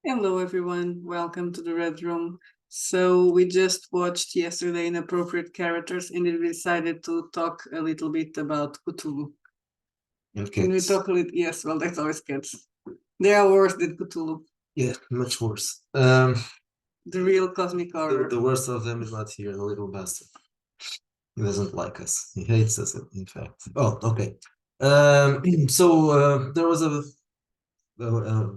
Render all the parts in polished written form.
Hello, everyone. Welcome to the Red Room. So we just watched yesterday Inappropriate Characters, and we decided to talk a little bit about Cthulhu. And Can we cats. talk a little? Yes, well, that's always cats. They are worse than Cthulhu. Yeah, much worse. The real cosmic horror. The worst of them is not here, the little bastard. He doesn't like us. He hates us, in fact. Oh, okay. So there was a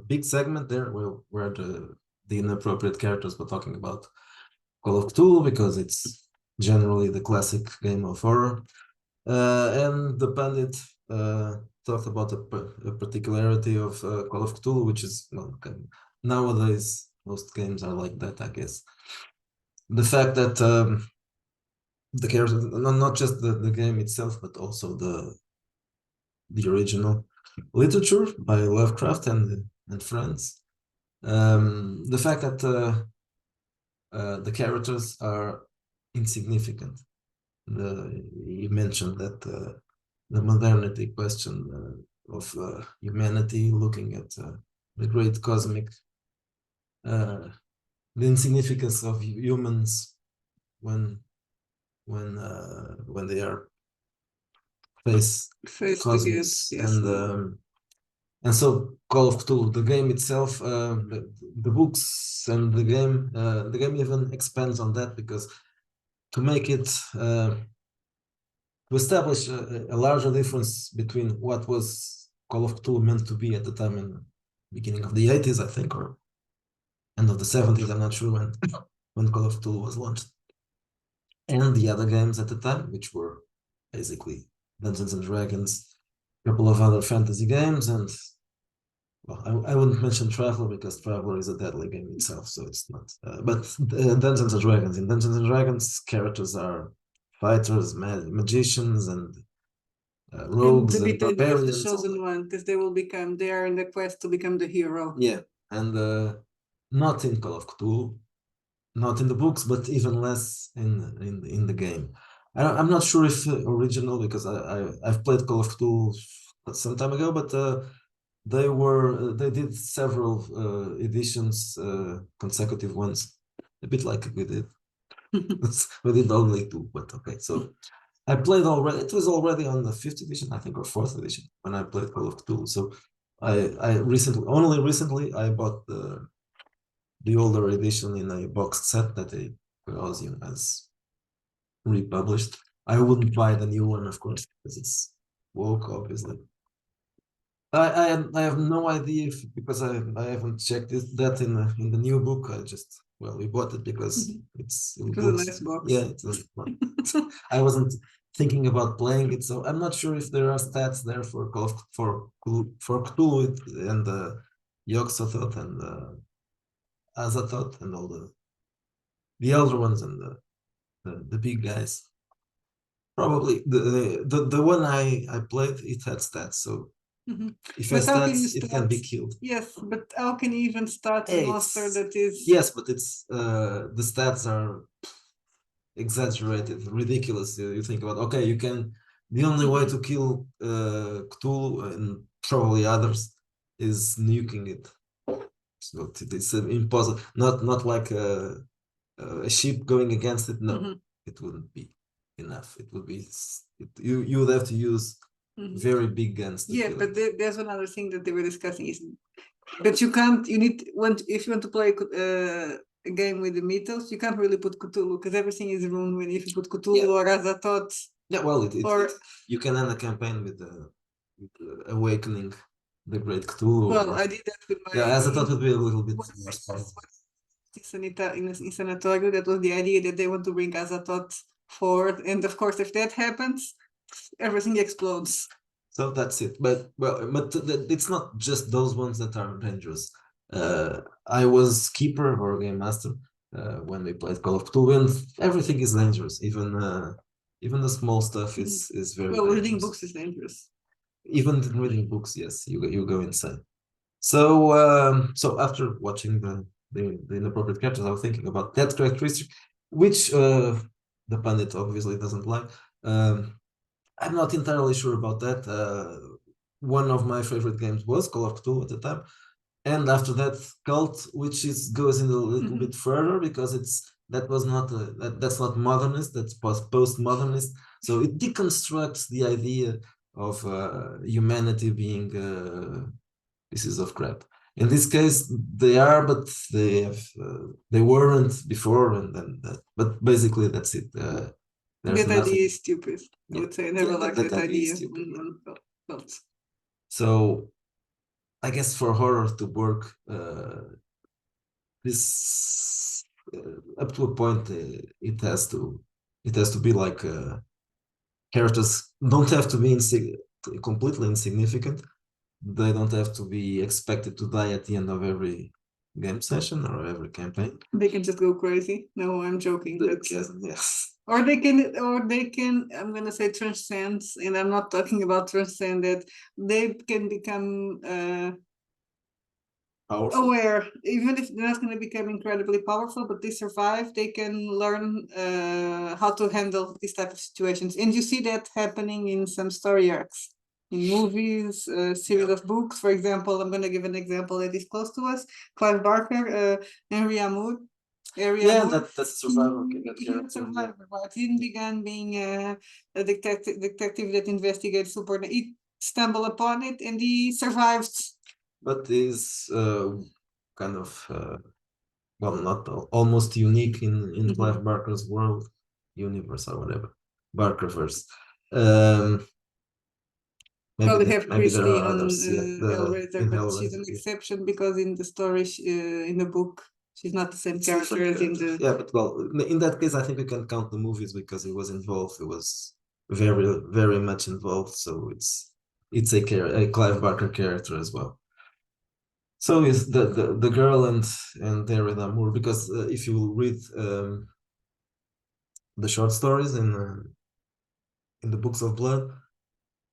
big segment there where the inappropriate characters were talking about Call of Cthulhu because it's generally the classic game of horror. And the pundit talked about a particularity of Call of Cthulhu, which is, well, nowadays most games are like that, I guess. The fact that the characters, not just the game itself, but also the original literature by Lovecraft and friends. The fact that the characters are insignificant. You mentioned that the modernity question of humanity, looking at the great cosmic, the insignificance of humans when when they are face cosmos, yes. and so Call of Cthulhu, the game itself, the books and the game even expands on that because to make it to establish a larger difference between what was Call of Cthulhu meant to be at the time in the beginning of the 80s, I think, or end of the 70s, I'm not sure when Call of Cthulhu was launched, and the other games at the time, which were basically Dungeons and Dragons, a couple of other fantasy games, and well, I wouldn't mention Traveler because Traveler is a deadly game itself, so it's not. But Dungeons and Dragons. In Dungeons and Dragons, characters are fighters, magicians, and rogues and barbarians. The chosen one, because they are in the quest to become the hero. Yeah, and not in Call of Cthulhu, not in the books, but even less in the game. I'm not sure if original because I've played Call of Cthulhu some time ago, but they did several editions, consecutive ones, a bit like we did. We did only two, but okay. So I played already. It was already on the fifth edition, I think, or fourth edition when I played Call of Cthulhu. So only recently, I bought the older edition in a boxed set that they Chaosium has republished. I wouldn't buy the new one, of course, because it's woke, obviously. I have no idea if because I haven't checked that in the new book. We bought it because it's It was a nice box. Yeah, I wasn't thinking about playing it, so I'm not sure if there are stats there for Cthulhu and Yog-Sothoth and Azathoth and all the elder ones and the big guys. Probably the one I played, it had stats, so if it has stats, it can be killed. Yes, but how can you even start a monster that is? Yes, but it's the stats are exaggerated, ridiculous. You think about, okay, you can. The only way to kill Cthulhu and probably others is nuking it. So it's impossible. Not like a ship going against it. No, it wouldn't be enough. It would be you would have to use very big guns. Yeah, but there's another thing that they were discussing is, but you can't. You need if you want to play a game with the mythos, you can't really put Cthulhu because everything is ruined when if you put Cthulhu or Azathoth. Yeah, well, you can end a campaign with awakening the great Cthulhu. Well, I did that with my. Yeah, Azathoth would be a little bit more in Sanatorio, that was the idea that they want to bring Azathoth forward, and of course, if that happens, everything explodes. So that's it. But it's not just those ones that are dangerous. I was keeper or game master when we played Call of Cthulhu, and everything is dangerous. Even the small stuff is very well. dangerous. Reading books is dangerous. Even reading books, yes, you go insane. So so after watching the inappropriate characters, I was thinking about that characteristic, which the pundit obviously doesn't like. I'm not entirely sure about that. One of my favorite games was Call of Cthulhu at the time, and after that cult, which is goes in a little Mhm. bit further because that's not modernist, that's postmodernist. So it deconstructs the idea of humanity being pieces of crap. In this case, they are, but they weren't before, and then but basically that's it. There's That nothing. idea is stupid. I Yeah, would say I never yeah, liked that that idea is idea. stupid. Cults. So I guess for horror to work, this up to a point, it has to be like characters don't have to be completely insignificant. They don't have to be expected to die at the end of every game session or every campaign. They can just go crazy. No, I'm joking. They But can, yes. or they can. I'm gonna say transcend, and I'm not talking about transcend. That they can become Powerful. aware, even if they're not going to become incredibly powerful, but they survive. They can learn how to handle these type of situations, and you see that happening in some story arcs. In movies, series of books, for example, I'm going to give an example that is close to us. Clive Barker, Henry Amour, Yeah, that's a survivor. He a survivor, right? He didn't begin being a detective that investigates super. He stumbled upon it and he survived. But is kind of well, not almost unique in Clive Barker's world, universe or whatever, Barkerverse. Um, Well, we have maybe there Christie are in others. Yeah, Hellraiser, in but she's an Hellraiser. Yeah. exception because in the story, in the book, she's not the same character as in the. Yeah, but well, in that case, I think we can count the movies because he was involved. He was very, very much involved. So it's a Clive Barker character as well. So is the girl and Darren Amour because if you read the short stories in the books of blood,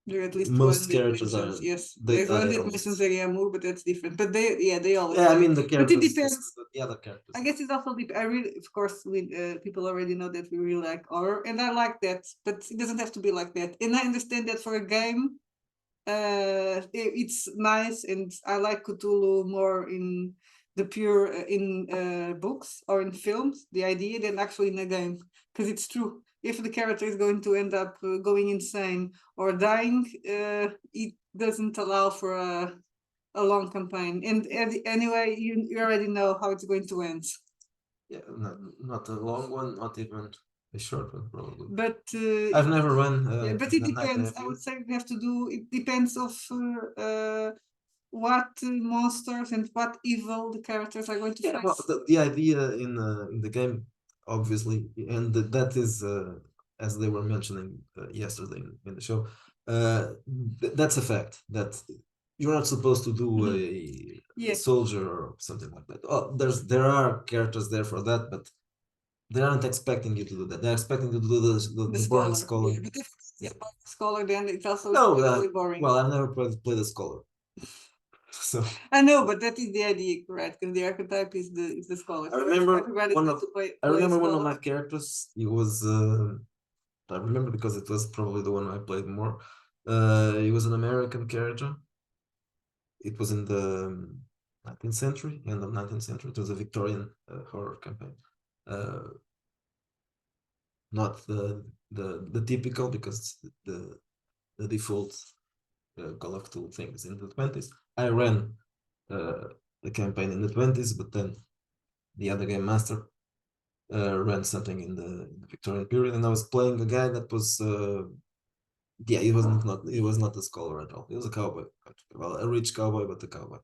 There at least one most that characters are mentions, yes, they there's are one that almost. mentions Ariamu, but that's different. But they all Yeah, I apply. mean the But it characters, depends. the other characters. I guess it's also I really, of course, we people already know that we really like horror, and I like that, but it doesn't have to be like that. And I understand that for a game, it's nice, and I like Cthulhu more in the pure in books or in films, the idea than actually in a game, because it's true. If the character is going to end up going insane or dying, it doesn't allow for a long campaign. And anyway, you already know how it's going to end. Yeah, not a long one, not even a short one, probably. But I've never run. yeah, but it depends. I would say we have to do. It depends of what monsters and what evil the characters are going to Yeah, well, face. the idea in the game, obviously, and that is as they were mentioning yesterday in the show. That's a fact that you're not supposed to do a soldier or something like that. Oh, there are characters there for that, but they aren't expecting you to do that. They're expecting you to do the boring scholar. Yeah, but if it's a scholar, then it's also No, incredibly boring. well, I've never played a scholar. So I know, but that is the idea, correct? Because the archetype is the scholar. I remember I remember one of my characters. He was I remember because it was probably the one I played more. He was an American character. It was in the 19th century, end of 19th century. It was a Victorian horror campaign. Uh, Not the typical because the default Call of Cthulhu things in the 20s. I ran the campaign in the 20s, but then the other game master ran something in the Victorian period, and I was playing a guy that was yeah, he was not a scholar at all. He was a cowboy, well, a rich cowboy, but a cowboy.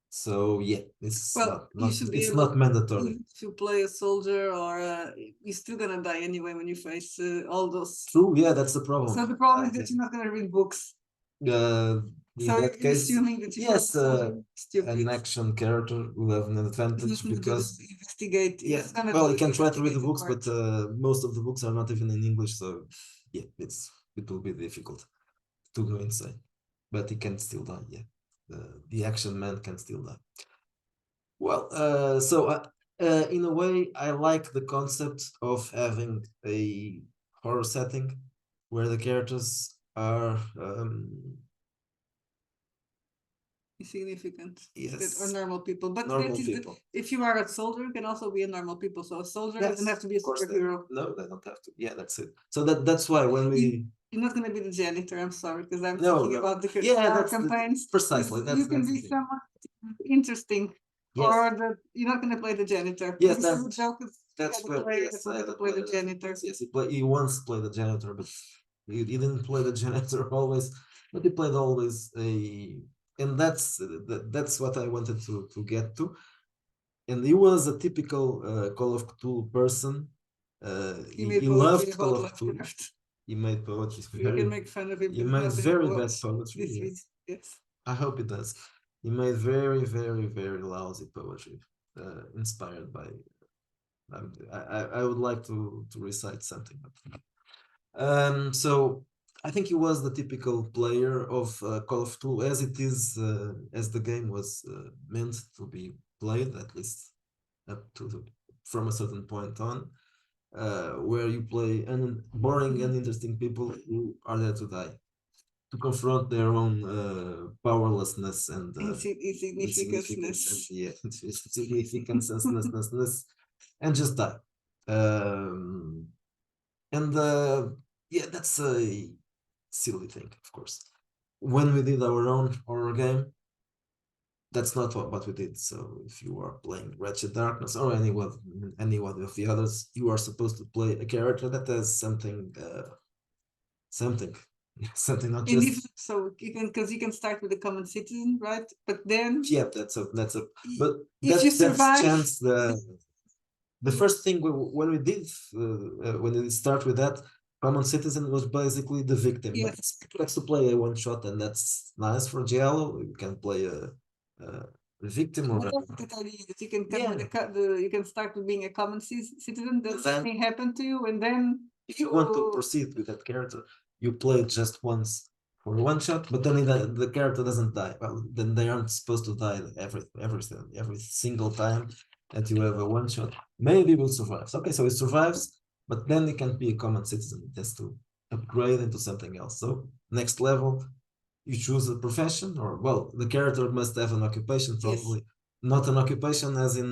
So yeah, it's you should be it's able, not mandatory. even if you play a soldier or you're still gonna die anyway when you face all those. True, yeah, that's the problem. So the problem is that you're not gonna read books. In So that you're case, assuming that you yes, stupid. an action character will have an advantage because investigate. yeah, well, you can try to read the books, but most of the books are not even in English, so yeah, it will be difficult to go insane, but he can still die. Yeah, the action man can still die. Well, in a way, I like the concept of having a horror setting where the characters are insignificant. Yes. That are normal people. But Normal that is people. if you are a soldier, you can also be a normal people. So a soldier doesn't have to be a of course they- superhero. No, they don't have to. Yeah, that's it. So that's why when we You're not going to be the janitor. I'm sorry, because I'm No, thinking no. about the Yeah, war that's campaigns. precisely that's You can that's the be thing. someone interesting, Yes. or that you're not going to play the janitor. Yes, This is that's- a joke. That's The where player yes, that I wanted had to a play the player. janitor. Yes, he once played the janitor, but he didn't play the janitor always. But he played always and that's what I wanted to get to. And he was a typical Call of Cthulhu person. He made He poetry loved Call about of Cthulhu. Lovecraft. He made poetry. You can make fun of him. He He's made not going very to bad watch poetry. this Yes. video. Yes. I hope it does. He made very, very, very lousy poetry, inspired by. I would like to recite something. So I think he was the typical player of Call of Cthulhu, as it is, as the game was meant to be played, at least up to from a certain point on, where you play boring and interesting people who are there to die, to confront their own powerlessness and Insignificance. insignificance and just die. And yeah, that's a silly thing, of course. When we did our own horror game, that's not what we did. So if you are playing Wretched Darkness or any one of the others, you are supposed to play a character that has something, something not And just. if so, because you can start with a common citizen, right? But then, Yeah, that's a. But if you that's survive, chance the first thing when we did when we start with that common citizen was basically the victim. yes, But likes to play a one shot, and that's nice for Giallo. You can play a victim or whatever the idea is, you can come Yeah. with you can start with being a common citizen. That Then- something happened to you, and then if you want to proceed with that character, you play it just once for one shot, but then the character doesn't die. Well, then they aren't supposed to die every single time that you have a one shot. Maybe it will survive. Okay, so it survives, but then it can be a common citizen. It has to upgrade into something else. So next level, you choose a profession, or well, the character must have an occupation, probably. Yes. Not an occupation as in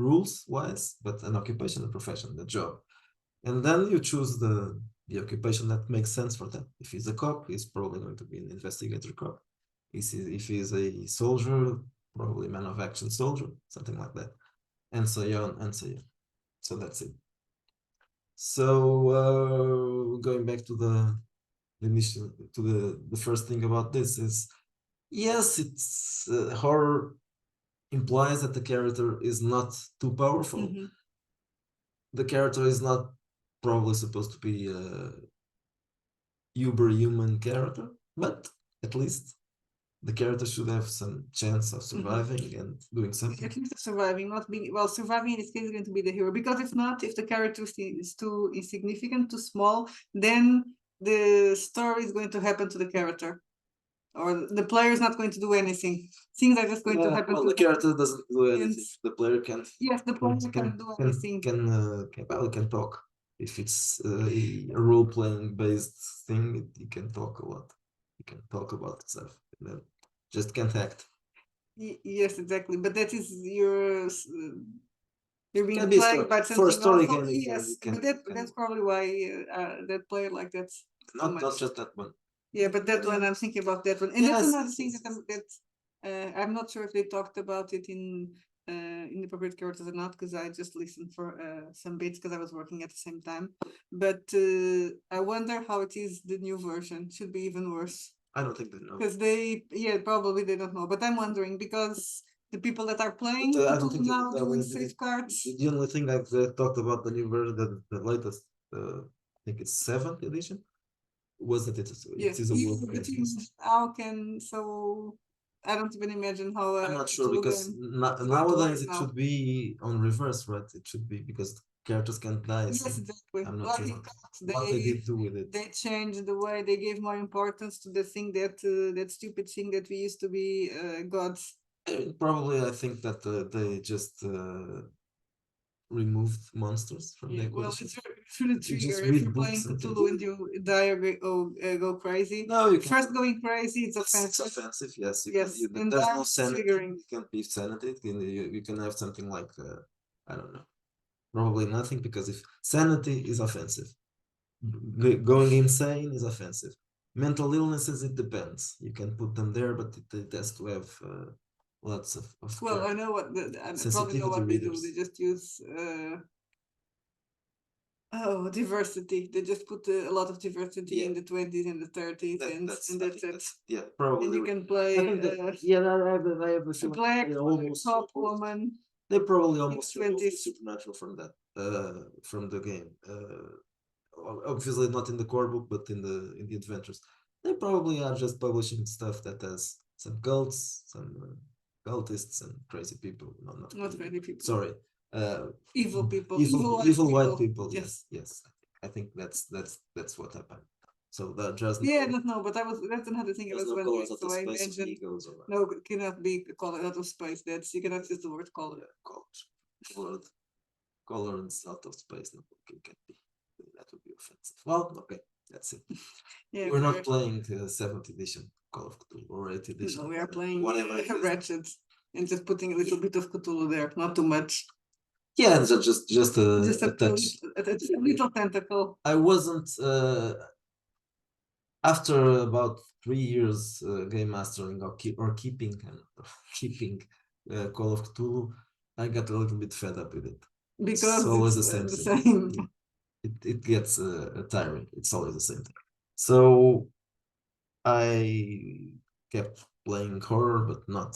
rules wise, but an occupation, a profession, a job. And then you choose the occupation that makes sense for them. If he's a cop, he's probably going to be an investigator cop. If he's a soldier, probably man of action soldier, something like that. And so on and so on. So that's it. So going back to the initial, to the first thing about this is, yes, it's horror implies that the character is not too powerful. Mhm. The character is not probably supposed to be uber human character, but at least the character should have some chance of surviving and doing something. At least surviving, not being well. Surviving in this case is going to be the hero, because if not, if the character is too insignificant, too small, then the story is going to happen to the character, or the player is not going to do anything. Things are just going to happen. Well, to the character doesn't do anything. And- The player can't. Yes, the player can do anything. Can talk. If it's a role playing based thing, he can talk a lot. He can talk about stuff. And then just can't act. Yes, exactly. But that is your you're being Can be plagued by for a something story awful. game. Yes, but that's probably why that player like that. Not just that one. Yeah, but that one, I'm thinking about that one, and that's another thing that I'm not sure if they talked about it in the appropriate characters or not, because I just listened for some bits because I was working at the same time. But I wonder how it is the new version. Should be even worse. I don't think they know. Because probably they don't know. But I'm wondering, because the people that are playing I don't think now doing safeguards. The only thing I've talked about the new version, the latest, I think it's 7th edition, was that it is a world. How can so? I don't even imagine how. I'm not sure, because nowadays it should be on reverse, right? It should be because characters can't die. Yes, So exactly. I'm not sure what they did do with it. They changed the way they gave more importance to the thing that stupid thing that we used to be gods. Probably, I think that they just removed monsters from the Yeah, well, equation. it's really But you just trigger if read you're playing books and Cthulhu things. and you die or go crazy. No, you can. First going crazy, it's It's offensive. offensive, yes. Yes, and There's no that's sanity. triggering. You can be sanity. You can have something like I don't know, probably nothing, because if sanity is offensive, going insane is offensive. Mental illnesses, it depends. You can put them there, but it has to have lots of Well, care. I know what I probably know Sensitivity what they do. readers. They just use diversity. They just put a lot of diversity in Yeah. the 20s and the 30s, That, and that's, I that's think it. yeah, probably. And you can play I think that, yeah, I have a a feeling black they almost top woman. they probably almost removed the 20s. supernatural from that from the game. Obviously not in the core book, but in the adventures. They probably are just publishing stuff that has some cults, some cultists, and crazy people. No, Not crazy people. Sorry, Evil people. evil white people. people. Yes. Yes. I think that's what happened. So that just Yeah, I don't know, but that's another thing I was no wondering. colors out So of I space of imagine egos or no, it cannot be called out of space. That's you cannot use the word color. colors out of space. No, it can't be. That would be offensive. Well, okay, that's it. Yeah, We're not playing 7th edition Call of Cthulhu or 8th edition. No, we are playing whatever it is. Ratchet and just putting a little bit of Cthulhu there, not too much. Yeah, just a touch. A little tentacle. I wasn't after about 3 years game mastering or keeping keeping Call of Cthulhu. I got a little bit fed up with it. Because it's always it's the same the thing. same. It gets tiring. It's always the same thing. So I kept playing horror, but not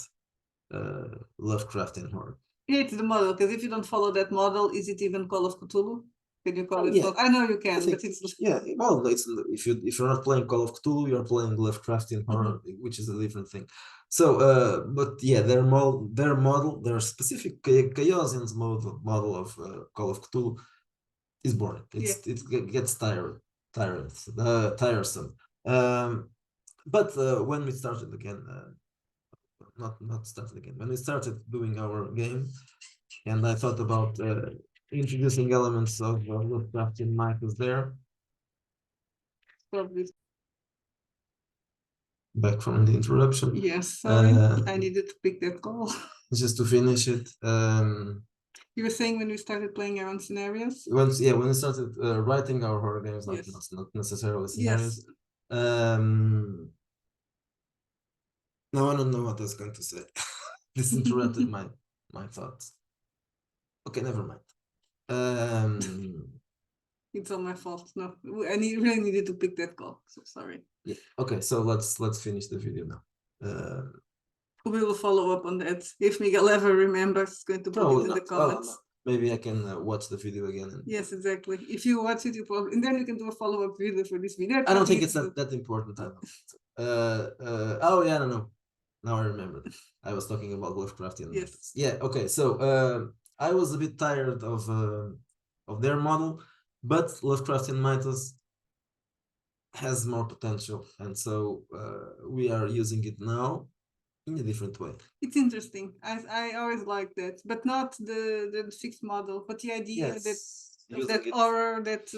Lovecraftian horror. Yeah, it's the model, because if you don't follow that model, is it even Call of Cthulhu? Can you call it? Yeah. I know you can, but it's Yeah. Well, it's if you're not playing Call of Cthulhu, you're playing Lovecraftian horror, which is a different thing. So, but yeah, their specific Chaosian's model of Call of Cthulhu is boring. It gets tiresome. But when we started again, not started again. When we started doing our game, and I thought about introducing elements of Lovecraftian mythos there. Back from the interruption. Yes, sorry, I needed to pick that call. Just to finish it. You were saying when we started playing our own scenarios? When we started writing our horror games, not necessarily scenarios. Yes. No, I don't know what I was going to say. This interrupted my thoughts. Okay, never mind. It's all my fault. No, I really needed to pick that call. So sorry. Yeah. Okay, so let's finish the video now. We will follow up on that. If Miguel ever remembers, it's going to put it in the comments. Well, maybe I can watch the video again. Yes, exactly. If you watch it, you probably, and then you can do a follow-up video for this video. I don't think it's that important. Oh yeah, no. Now I remember. I was talking about Lovecraftian. Yes. Yeah. Okay. So I was a bit tired of their model, but Lovecraftian mythos has more potential, and so we are using it now in a different way. It's interesting. I always like that, but not the fixed model, but the idea that horror, that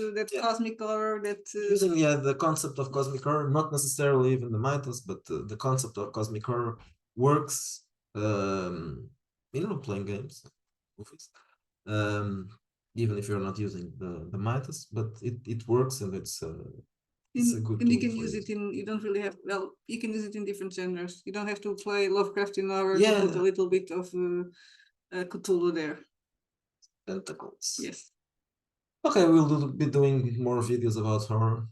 cosmic horror, that using the concept of cosmic horror, not necessarily even the mythos, but the concept of cosmic horror works in role-playing games, movies, even if you're not using the mythos, but it works, and it's a good. And you can use it in. You don't really have. Well, you can use it in different genres. You don't have to play Lovecraftian horror to put a little bit of Cthulhu there. Tentacles. Yes. Okay, we'll be doing more videos about horror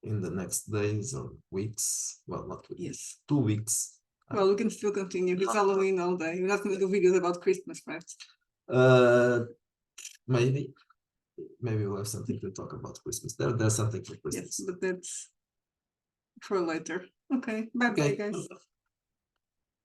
in the next days or weeks. Well, not weeks. Yes. 2 weeks. Well, we can still continue. It's Halloween all day. We're not going to do videos about Christmas, right? Maybe we'll have something to talk about Christmas. There's something for Christmas. Yes, but that's for later. Okay. Bye, guys.